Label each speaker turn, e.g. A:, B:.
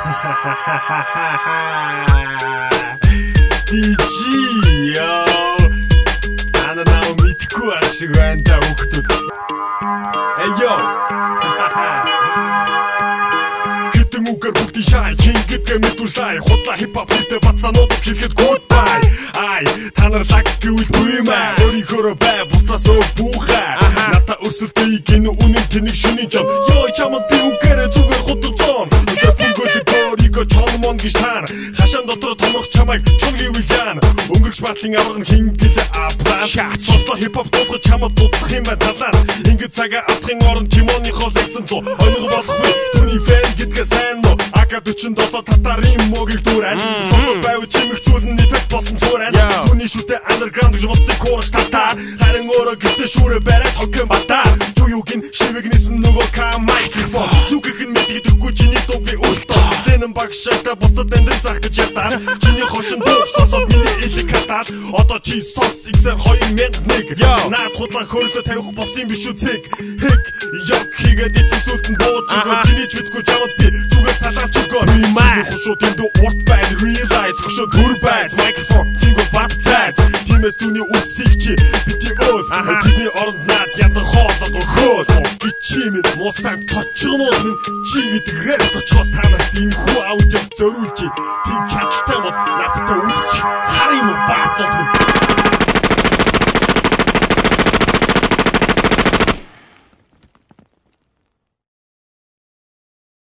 A: BG yo. Ана намайг мэдхгүй ашиг байна да хүүхдүүд. Hey yo. Хитэн үгээр бүгдийн шай хингэдгээ мэдүүлжлай. Худлаа хипхоп хийхдээ бацаанууд хэлэхэд goodbye. Ай та нар лаг гэвэл маа. Өөрийнхөө бай бусдаас өөхөө. Ната өрсөлдөе гин үнэн тэнэг шиний жоо. Йоо чамд би үгээр зүгээр хутцсон. Ико чолмон гişтан хашаан дотор томрох чамайг чон гэвэл яана өнгөрч батлын авраг хингэл апраа сосло хипхоп дуулах чамд дутах юм ба талаар ингээд цагаа авахын оронд тимоныхоо лекцэн цо оног болохгүй түүний фэн гэдгээ сайн нөө AK-47 татарын могийг дүүрэн сосо байв чимэг зүйлэн эффект болсон цуурэн түүний шүтэ underground гэж босдыг коорч татаа харин өөрөө гэтэ шүүрэ барай токэн бата юугин шивэгнэсэн нөгөө микрофон зүгхэн мэдгэдэхгүй чиний дуу би үлдээ багшаата бусдад эндэн зах гэж ятаар чиний хошин дуу сосод миний илэг хатаад одоо чи сос XR 2001 наад худлаа хөрлө тавих болсон биш үү цэг хэг яг хийгээд эцэсүүлтэн бууж өгөө чиний ч мэдгүй чамд би зүгээр салаач өгөө миний хошууд энд урт байна realize хошин түр байц microphone тинго бат цац тиймээс түүний үсийг чи бити өв тэдний оронд наад яндан хоолог хөөс чимэд мосаа точгонууд минь чи гэдэг рэп точгоос танаас энэ хүү аудио зориулж тийм чадaltaй бол надтай үзчих харин бас дот